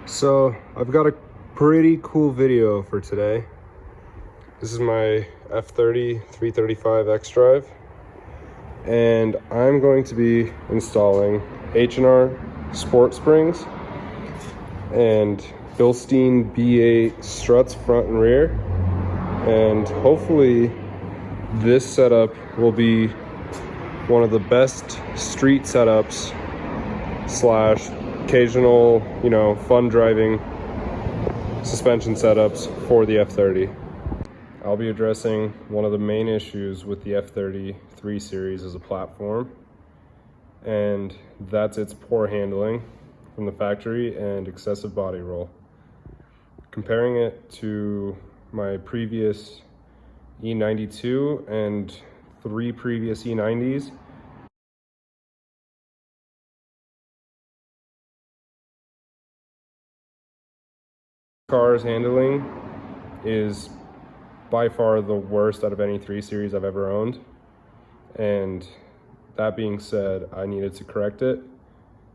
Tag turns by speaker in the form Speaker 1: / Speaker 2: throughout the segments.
Speaker 1: So I've got a pretty cool video for today. This is my F30 335 XDrive, and I'm going to be installing H&R sport springs and Bilstein B8 struts front and rear, and hopefully this setup will be one of the best street setups slash occasional, fun driving suspension setups for the F30. I'll be addressing one of the main issues with the F30 3 Series as a platform, and that's its poor handling from the factory and excessive body roll. Comparing it to my previous E92 and 3 previous E90s, car's handling is by far the worst out of any 3 Series I've ever owned, and that being said, I needed to correct it.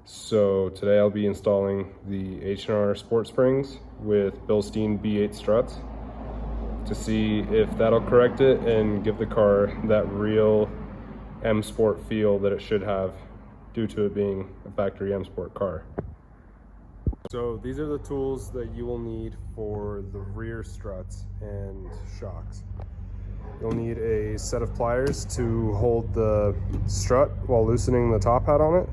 Speaker 1: So today I'll be installing the H&R sport springs with Bilstein B8 struts to see if that'll correct it and give the car that real M Sport feel that it should have due to it being a factory M Sport car. So these are the tools that you will need for the rear struts and shocks. You'll need a set of pliers to hold the strut while loosening the top hat on it,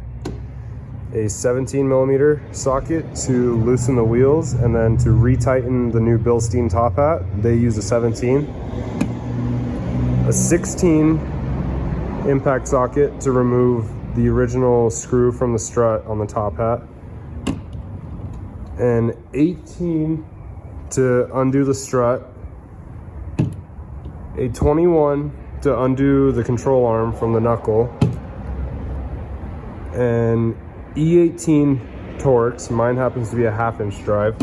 Speaker 1: a 17mm socket to loosen the wheels, and then to retighten the new Bilstein top hat, they use a 17. A 16 impact socket to remove the original screw from the strut on the top hat, an 18 to undo the strut, a 21 to undo the control arm from the knuckle, an E18 Torx, mine happens to be a 1/2-inch drive,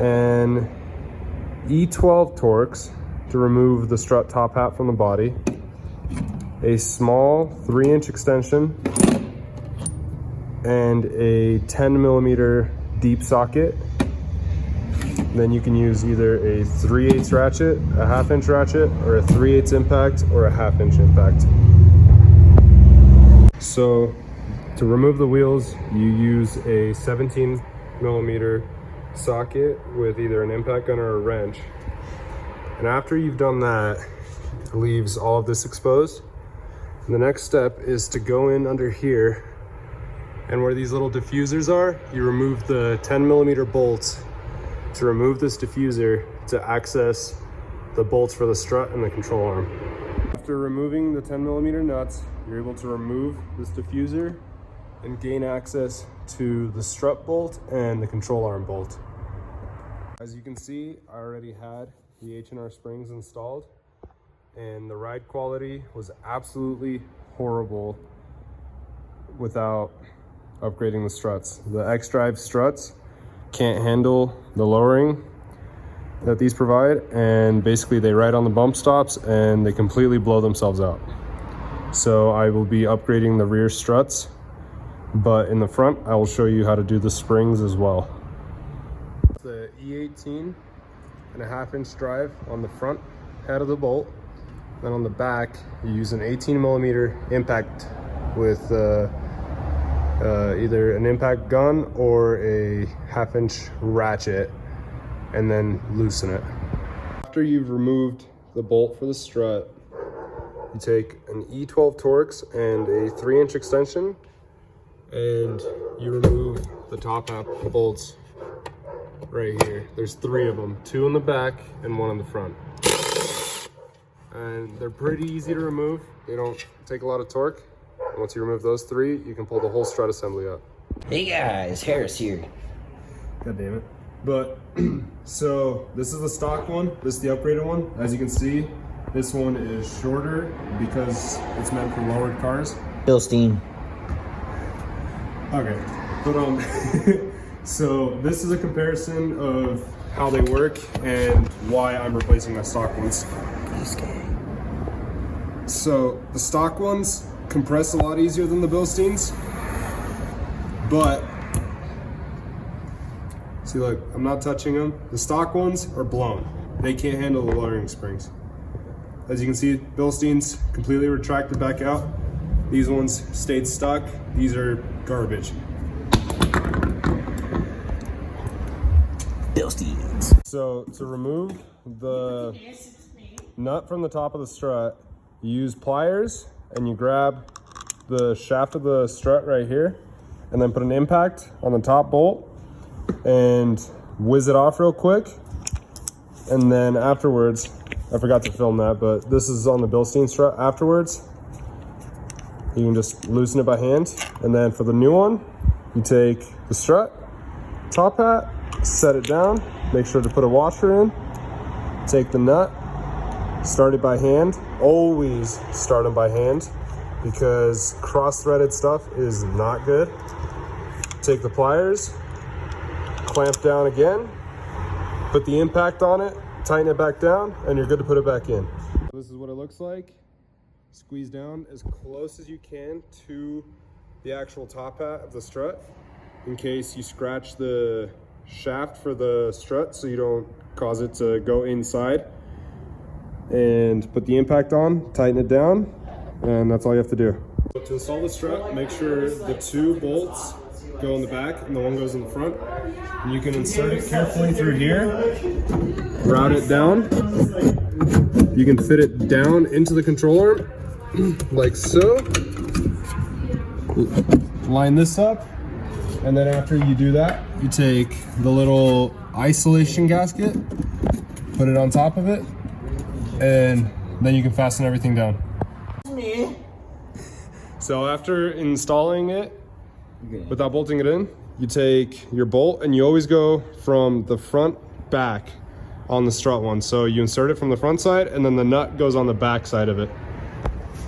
Speaker 1: an E12 Torx to remove the strut top hat from the body, a small 3-inch extension, and a 10mm deep socket. Then you can use either a 3/8 ratchet, a 1/2-inch ratchet, or a 3/8 impact, or a 1/2-inch impact. So to remove the wheels, you use a 17mm socket with either an impact gun or a wrench. And after you've done that, it leaves all of this exposed. And the next step is to go in under here, and where these little diffusers are, you remove the 10mm bolts to remove this diffuser to access the bolts for the strut and the control arm. After removing the 10mm nuts, you're able to remove this diffuser and gain access to the strut bolt and the control arm bolt. As you can see, I already had the H&R springs installed, and the ride quality was absolutely horrible without upgrading the struts. The XDrive struts can't handle the lowering that these provide, and basically they ride on the bump stops and they completely blow themselves out. So I will be upgrading the rear struts, but in the front I will show you how to do the springs as well. The E18 and a 1/2-inch drive on the front head of the bolt, then on the back you use an 18mm impact with either an impact gun or a 1/2-inch ratchet, and then loosen it. After you've removed the bolt for the strut, you take an E12 Torx and a 3-inch extension, and you remove the top half bolts right here. There's 3 of them, 2 in the back and 1 in the front. And they're pretty easy to remove. They don't take a lot of torque. Once you remove those 3, you can pull the whole strut assembly up.
Speaker 2: Hey guys, Harris here.
Speaker 1: God damn it. But, so this is the stock one, this is the upgraded one. As you can see, this one is shorter because it's meant for lowered cars.
Speaker 2: Bilstein.
Speaker 1: Okay, but so this is a comparison of how they work and why I'm replacing my stock ones. So the stock ones compress a lot easier than the Bilsteins, but See, look, I'm not touching them. The stock ones are blown. They can't handle the lowering springs. As you can see, Bilstein's completely retracted back out. These ones stayed stuck. These are garbage.
Speaker 2: Bilsteins.
Speaker 1: So to remove the nut from the top of the strut, you use pliers and you grab the shaft of the strut right here and then put an impact on the top bolt and whiz it off real quick. And then afterwards, I forgot to film that, but this is on the Bilstein strut. Afterwards, you can just loosen it by hand. And then for the new one, you take the strut, top hat, set it down, make sure to put a washer in, take the nut, start it by hand. Always start them by hand because cross-threaded stuff is not good. Take the pliers, clamp down again, put the impact on it, tighten it back down, and you're good to put it back in. This is what it looks like. Squeeze down as close as you can to the actual top hat of the strut in case you scratch the shaft for the strut so you don't cause it to go inside. And put the impact on, tighten it down, and that's all you have to do. So to install the strut, make sure the two bolts go in the back and the one goes in the front. And you can insert it carefully through here, route it down. You can fit it down into the control arm, like so. Line this up, and then after you do that, you take the little isolation gasket, put it on top of it, and then you can fasten everything down. So after installing it, without bolting it in, you take your bolt and you always go from the front back on the strut one. So you insert it from the front side and then the nut goes on the back side of it.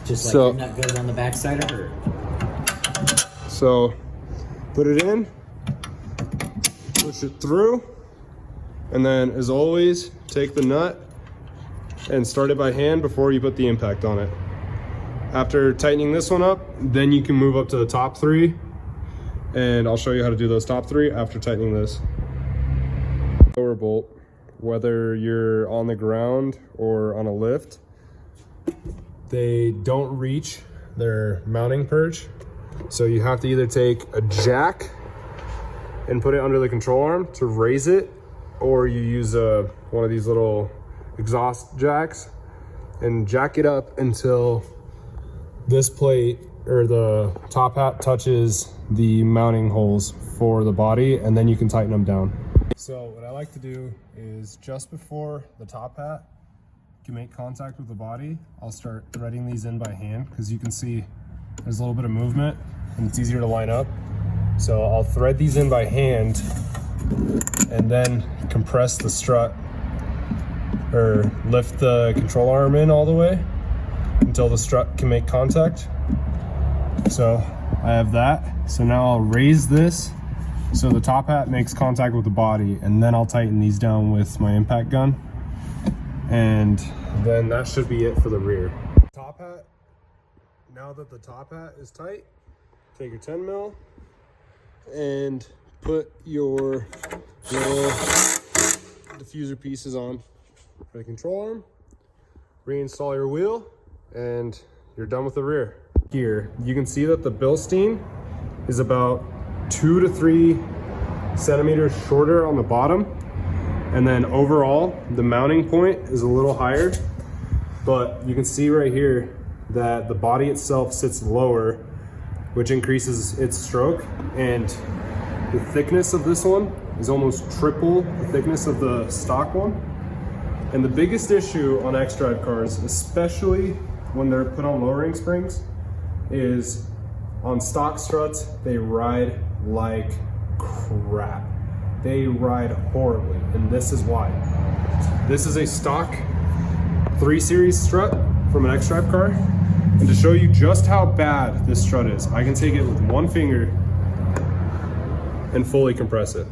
Speaker 2: Just like your nut goes on the back side of her.
Speaker 1: So put it in, push it through, and then as always, take the nut and start it by hand before you put the impact on it. After tightening this one up, then you can move up to the top three, and I'll show you how to do those top three after tightening this. Lower bolt, whether you're on the ground or on a lift, they don't reach their mounting perch. So you have to either take a jack and put it under the control arm to raise it, or you use one of these little exhaust jacks and jack it up until this plate or the top hat touches the mounting holes for the body, and then you can tighten them down. So what I like to do is just before the top hat can make contact with the body, I'll start threading these in by hand because you can see there's a little bit of movement and it's easier to line up. So I'll thread these in by hand and then compress the strut or lift the control arm in all the way until the strut can make contact. So I have that. So now I'll raise this so the top hat makes contact with the body, and then I'll tighten these down with my impact gun. And then that should be it for the rear. Top hat, now that the top hat is tight, take your 10 mil and put your little diffuser pieces on for the control arm, reinstall your wheel, and you're done with the rear. Here, you can see that the Bilstein is about 2 to 3 centimeters shorter on the bottom. And then overall, the mounting point is a little higher, but you can see right here that the body itself sits lower, which increases its stroke. And the thickness of this one is almost triple the thickness of the stock one. And the biggest issue on XDrive cars, especially when they're put on lowering springs, is on stock struts, they ride like crap. They ride horribly, and this is why. This is a stock 3 Series strut from an XDrive car, and to show you just how bad this strut is, I can take it with one finger and fully compress it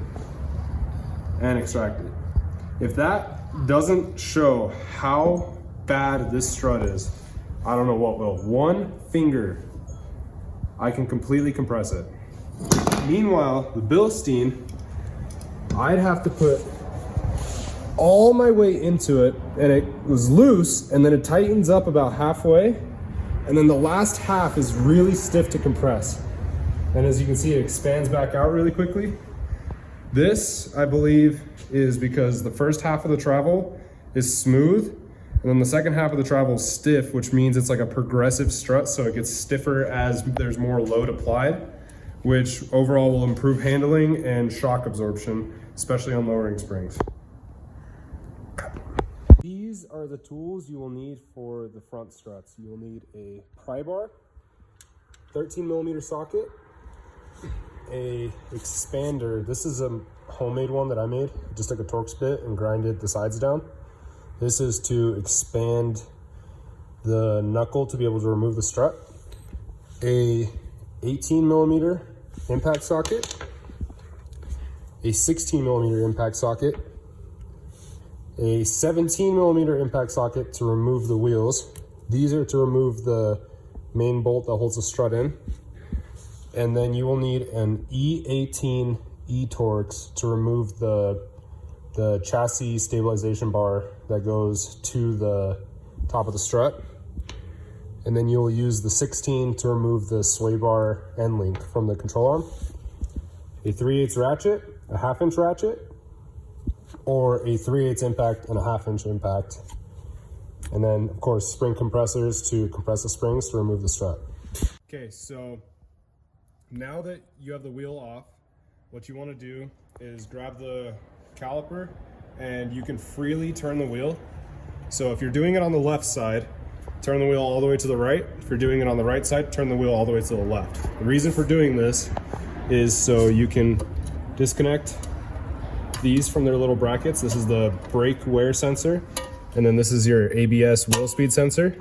Speaker 1: and extract it. If that doesn't show how bad this strut is, I don't know what will. One finger, I can completely compress it. Meanwhile, the Bilstein I'd have to put all my weight into it, and it was loose, and then it tightens up about halfway, and then the last half is really stiff to compress. And as you can see, it expands back out really quickly. This, I believe, is because the first half of the travel is smooth, and then the second half of the travel is stiff, which means it's like a progressive strut, so it gets stiffer as there's more load applied, which overall will improve handling and shock absorption, especially on lowering springs. These are the tools you will need for the front struts. You will need a pry bar, 13mm socket, a expander. This is a homemade one that I made. Just took a Torx bit and grinded the sides down. This is to expand the knuckle to be able to remove the strut. A 18mm impact socket, a 16mm impact socket, a 17mm impact socket to remove the wheels. These are to remove the main bolt that holds the strut in. And then you will need an E18 E-Torx to remove the chassis stabilization bar that goes to the top of the strut. And then you'll use the 16 to remove the sway bar end link from the control arm. A 3/8 ratchet, a 1/2 inch ratchet, or a 3/8 impact and a 1/2 inch impact. And then of course spring compressors to compress the springs to remove the strut. Okay, so now that you have the wheel off, what you want to do is grab the caliper and you can freely turn the wheel. So if you're doing it on the left side, turn the wheel all the way to the right. If you're doing it on the right side, turn the wheel all the way to the left. The reason for doing this is so you can disconnect these from their little brackets. This is the brake wear sensor, and then this is your ABS wheel speed sensor.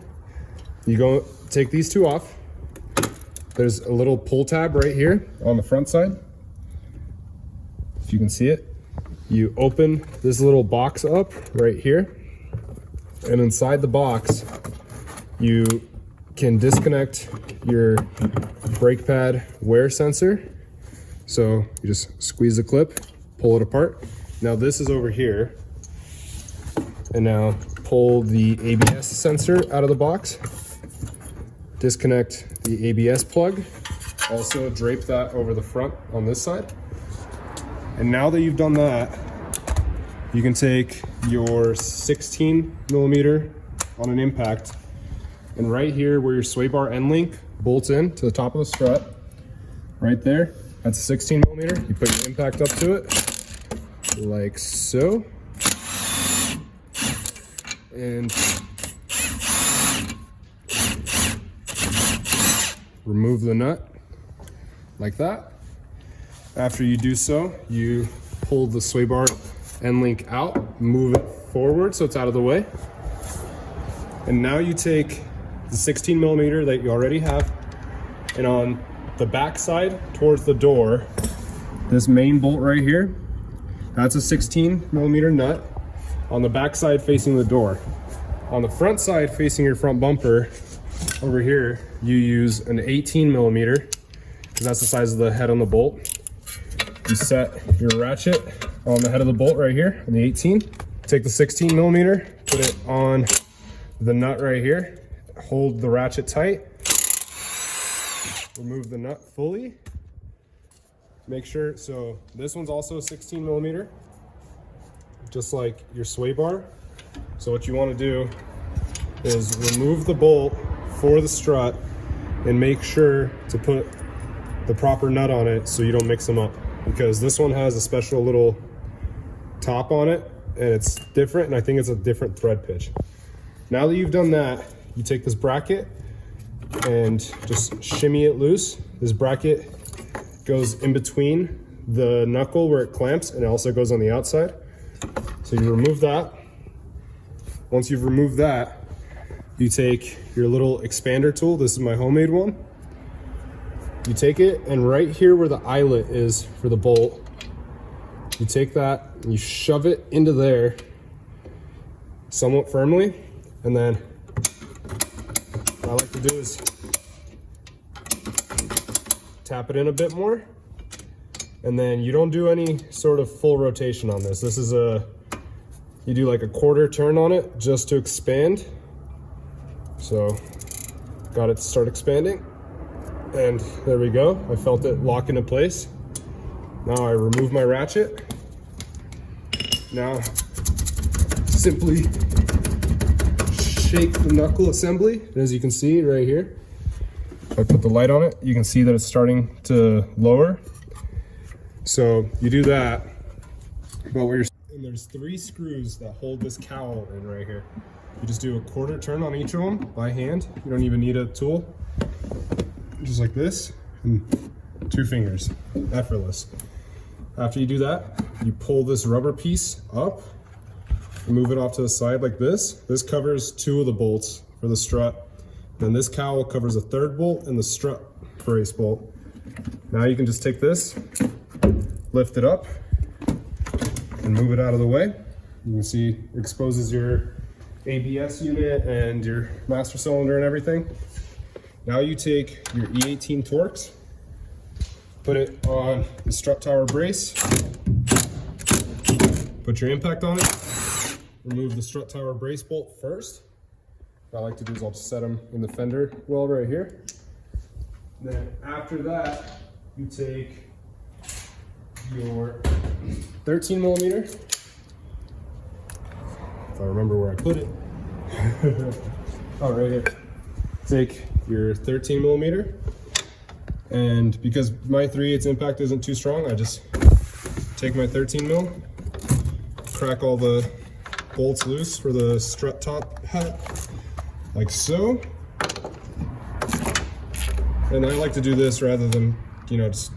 Speaker 1: You go take these two off. There's a little pull tab right here on the front side. If you can see it, you open this little box up right here, and inside the box, you can disconnect your brake pad wear sensor. So you just squeeze the clip, pull it apart. Now this is over here. And now pull the ABS sensor out of the box. Disconnect the ABS plug. Also drape that over the front on this side. And now that you've done that, you can take your 16mm on an impact, and right here where your sway bar end link bolts in to the top of the strut, right there, that's a 16mm. You put your impact up to it, like so. And remove the nut, like that. After you do so, you pull the sway bar end link out, move it forward so it's out of the way. And now you take the 16mm that you already have, and on the back side towards the door, this main bolt right here, that's a 16mm nut on the back side facing the door. On the front side facing your front bumper, over here, you use an 18mm, because that's the size of the head on the bolt. You set your ratchet on the head of the bolt right here, on the 18. Take the 16mm, put it on the nut right here, hold the ratchet tight, remove the nut fully. Make sure, so this one's also a 16mm, just like your sway bar. So what you want to do is remove the bolt for the strut and make sure to put the proper nut on it so you don't mix them up, because this one has a special little top on it and it's different, and I think it's a different thread pitch. Now that you've done that, you take this bracket and just shimmy it loose. This bracket goes in between the knuckle where it clamps, and it also goes on the outside. So you remove that. Once you've removed that, you take your little expander tool. This is my homemade one. You take it, and right here where the eyelet is for the bolt, you take that and you shove it into there somewhat firmly, and then what I like to do is tap it in a bit more, And then you don't do any sort of full rotation on this. This is you do like a quarter turn on it just to expand. So got it to start expanding. And there we go. I felt it lock into place. Now I remove my ratchet. Now simply shake the knuckle assembly. And as you can see right here, if I put the light on it, you can see that it's starting to lower. So you do that, but and there's 3 screws that hold this cowl in right here. You just do a quarter turn on each of them by hand. You don't even need a tool. Just like this, and 2 fingers, effortless. After you do that, you pull this rubber piece up and move it off to the side like this. This covers 2 of the bolts for the strut. Then this cowl covers a 3rd bolt and the strut brace bolt. Now you can just take this, lift it up, and move it out of the way. You can see it exposes your ABS unit and your master cylinder and everything. Now you take your E18 Torx, put it on the strut tower brace, put your impact on it, remove the strut tower brace bolt first. What I like to do is I'll just set them in the fender well right here. Then after that, you take your 13 millimeter. If I remember where I put it. Oh, right here. Take your 13 millimeter. And because my 3/8 impact isn't too strong, I just take my 13 mil, crack all the bolts loose for the strut top hat, like so. And I like to do this rather than, just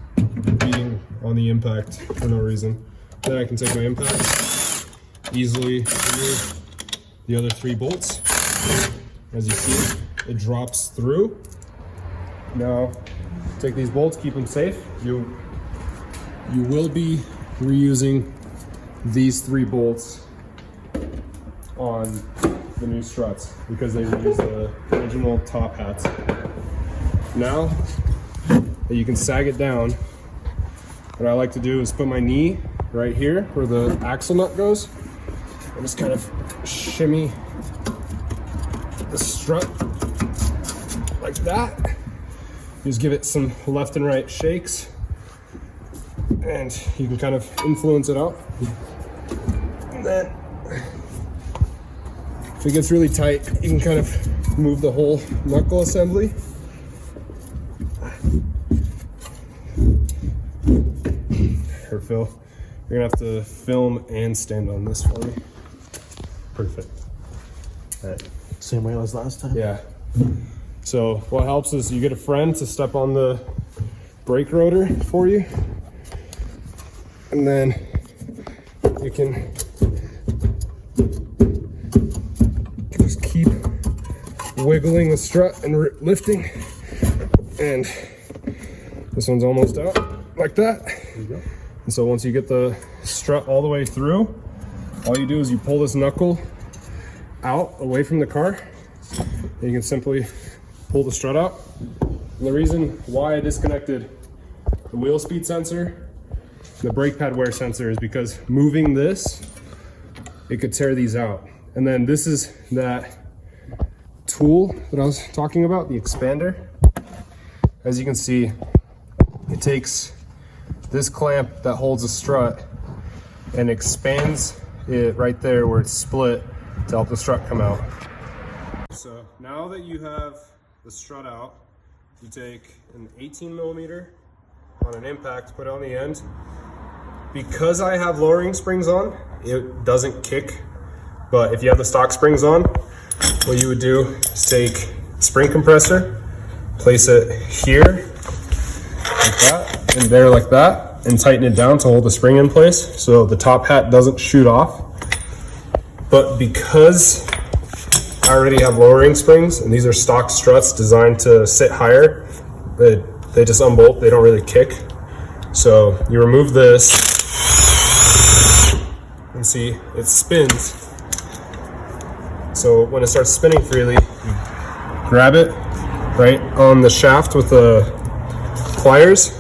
Speaker 1: beating on the impact for no reason. Then I can take my impact, easily remove the other 3 bolts. As you see, it drops through. Now, take these bolts, keep them safe. You will be reusing these 3 bolts on the new struts because they reuse the original top hats. Now that you can sag it down, what I like to do is put my knee right here where the axle nut goes and just kind of shimmy the strut like that. Just give it some left and right shakes and you can kind of influence it out. And then if it gets really tight, you can kind of move the whole knuckle assembly. Here, Phil, you're gonna have to film and stand on this for me. Perfect. All right.
Speaker 2: Same way as last time?
Speaker 1: Yeah. So what helps is you get a friend to step on the brake rotor for you. And then you can just keep wiggling the strut and lifting. And this one's almost out, like that. There you go. And so once you get the strut all the way through, all you do is you pull this knuckle out away from the car. And you can simply pull the strut out. And the reason why I disconnected the wheel speed sensor, the brake pad wear sensor, is because moving this, it could tear these out. And then this is that tool that I was talking about, the expander. As you can see, it takes this clamp that holds a strut and expands it right there where it's split to help the strut come out. So now that you have the strut out, you take an 18 millimeter on an impact, put it on the end. Because I have lowering springs on, it doesn't kick. But if you have the stock springs on, what you would do is take spring compressor, place it here, like that, and there like that, and tighten it down to hold the spring in place so the top hat doesn't shoot off. But because I already have lowering springs, and these are stock struts designed to sit higher, they just unbolt, they don't really kick. So you remove this, and see, it spins. So when it starts spinning freely, you grab it right on the shaft with the pliers,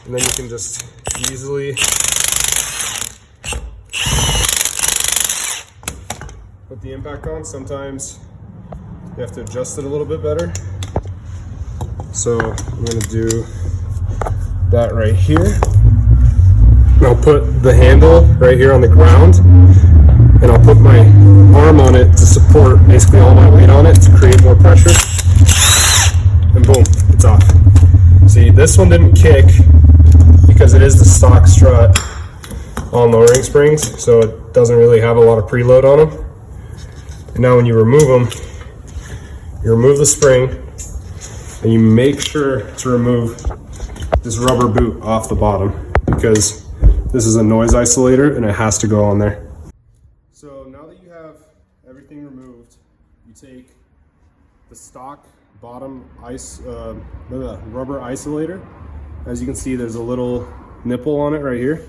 Speaker 1: and then you can just just easily put the impact on. Sometimes you have to adjust it a little bit better. So I'm gonna do that right here. And I'll put the handle right here on the ground, and I'll put my arm on it to support basically all my weight on it to create more pressure. And boom, it's off. See, this one didn't kick because it is the stock strut on lowering springs, so it doesn't really have a lot of preload on them. And now when you remove them, you remove the spring, and you make sure to remove this rubber boot off the bottom, because this is a noise isolator and it has to go on there. So now that you have everything removed, you take the stock bottom rubber isolator. As you can see, there's a little nipple on it right here.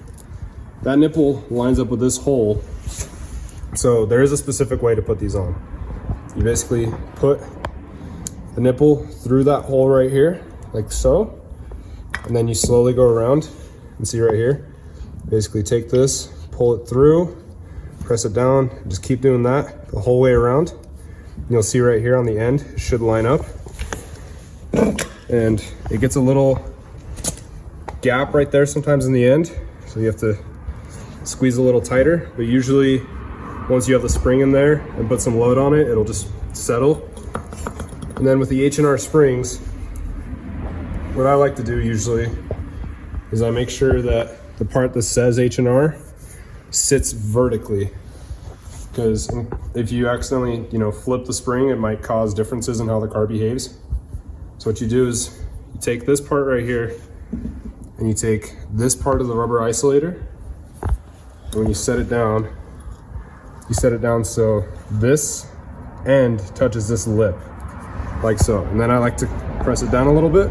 Speaker 1: That nipple lines up with this hole. So there is a specific way to put these on. You basically put the nipple through that hole right here, like so, and then you slowly go around and see right here. Basically take this, pull it through, press it down, just keep doing that the whole way around. You'll see right here on the end, it should line up. And it gets a little gap right there sometimes in the end, so you have to squeeze a little tighter, but usually once you have the spring in there and put some load on it, it'll just settle. And then with the H&R springs, what I like to do usually is I make sure that the part that says H&R sits vertically, because if you accidentally, flip the spring, it might cause differences in how the car behaves. So what you do is you take this part right here and you take this part of the rubber isolator, and when you set it down so this end touches this lip, like so. And then I like to press it down a little bit,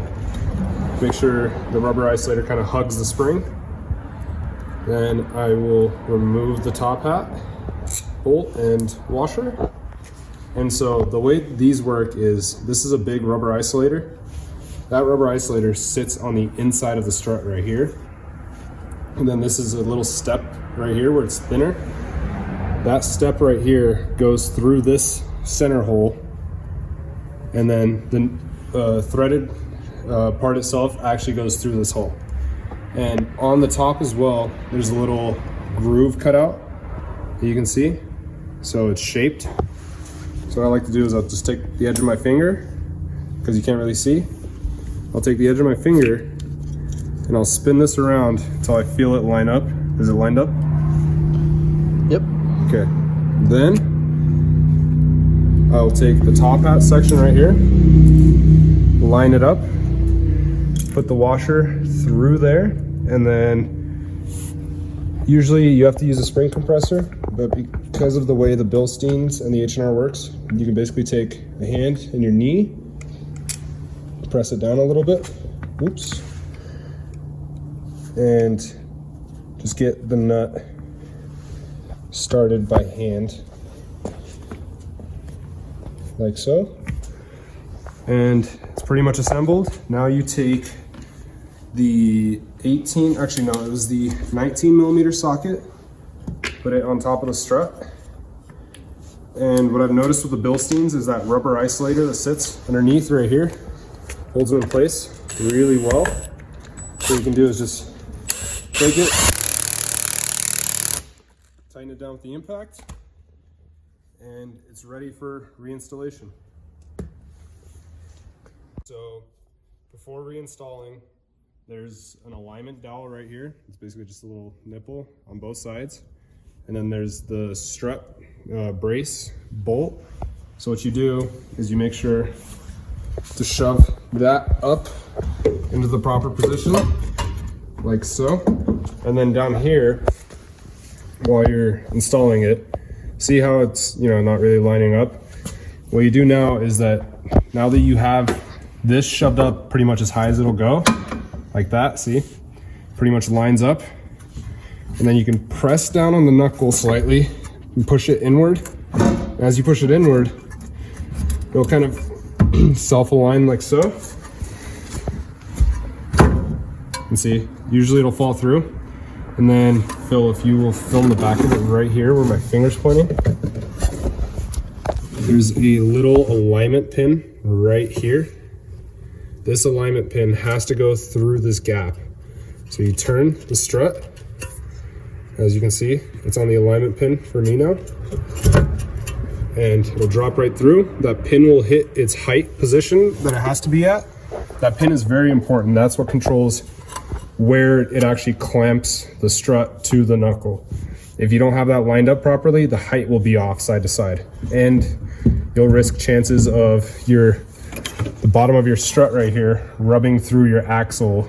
Speaker 1: make sure the rubber isolator kind of hugs the spring. Then I will remove the top hat, bolt, and washer. And so the way these work is, this is a big rubber isolator. That rubber isolator sits on the inside of the strut right here. And then this is a little step right here where it's thinner. That step right here goes through this center hole. And then the threaded part itself actually goes through this hole. And on the top as well, there's a little groove cut out that you can see. So it's shaped. So what I like to do is I'll just take the edge of my finger, because you can't really see. I'll take the edge of my finger and I'll spin this around until I feel it line up. Is it lined up?
Speaker 2: Yep.
Speaker 1: Okay. Then I'll take the top hat section right here, line it up, put the washer through there, and then usually you have to use a spring compressor, but because of the way the Bilsteins and the H&R works, you can basically take a hand and your knee, press it down a little bit, oops, and just get the nut started by hand, like so. And it's pretty much assembled. Now you take the 19 millimeter socket, put it on top of the strut. And what I've noticed with the Bilsteins is that rubber isolator that sits underneath right here holds it in place really well. So what you can do is just take it, tighten it down with the impact, and it's ready for reinstallation. So before reinstalling, there's an alignment dowel right here. It's basically just a little nipple on both sides. And then there's the strut brace bolt. So what you do is you make sure to shove that up into the proper position, like so. And then down here, while you're installing it, see how it's not really lining up? What you do now is that now that you have this shoved up pretty much as high as it'll go, like that, see? Pretty much lines up. And then you can press down on the knuckle slightly and push it inward. As you push it inward, it'll kind of self-align like so. And see, usually it'll fall through. And then Phil, if you will film the back of it right here where my finger's pointing, there's a little alignment pin right here. This alignment pin has to go through this gap. So you turn the strut, as you can see, it's on the alignment pin for me now. And it'll drop right through. That pin will hit its height position that it has to be at. That pin is very important. That's what controls where it actually clamps the strut to the knuckle. If you don't have that lined up properly, the height will be off side to side. And you'll risk chances of the bottom of your strut right here rubbing through your axle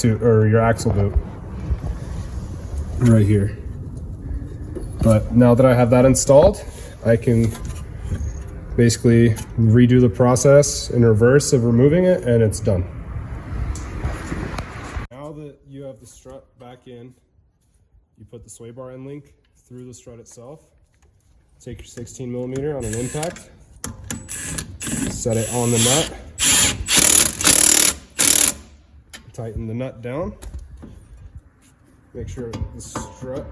Speaker 1: or your axle boot right here. But now that I have that installed, I can basically redo the process in reverse of removing it, and it's done. Now that you have the strut back in, you put the sway bar end link through the strut itself. Take your 16mm on an impact, set it on the nut, tighten the nut down, make sure the strut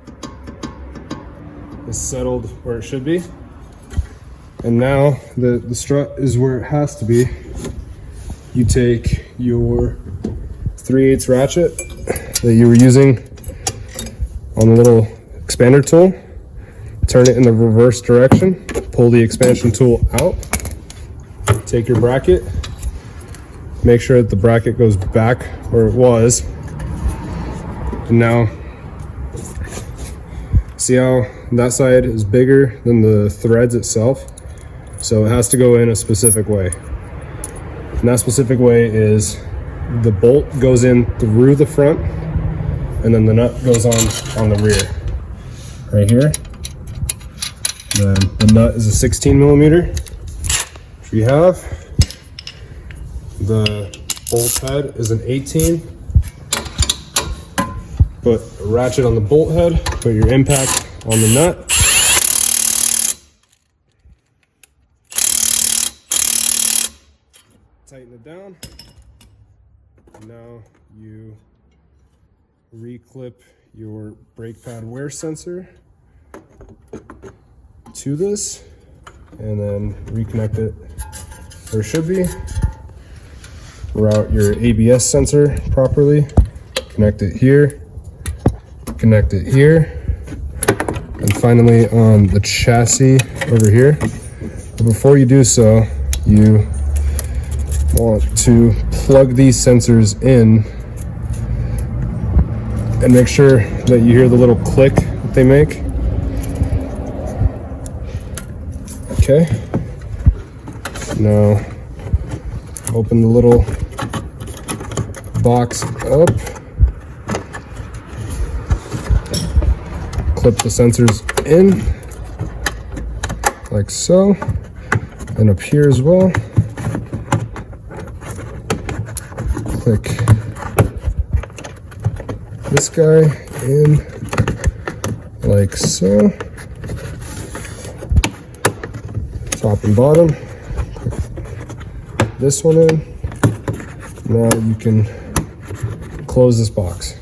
Speaker 1: is settled where it should be. And now the strut is where it has to be. You take your 3/8 ratchet that you were using on the little expander tool, turn it in the reverse direction, pull the expansion tool out, take your bracket, make sure that the bracket goes back where it was. And now, see how that side is bigger than the threads itself? So it has to go in a specific way. And that specific way is the bolt goes in through the front and then the nut goes on the rear. Right here. Then the nut is a 16mm, which we have. The bolt head is an 18. Put a ratchet on the bolt head, put your impact on the nut. Tighten it down. Now you reclip your brake pad wear sensor to this and then reconnect it where it should be. Route your ABS sensor properly. Connect it here. Connect it here. And finally on the chassis over here. But before you do so, you want to plug these sensors in and make sure that you hear the little click that they make. Okay. Now open the little box up. Clip the sensors in like so, and up here as well. Click this guy in like so. Top and bottom. Click this one in. Now you can close this box.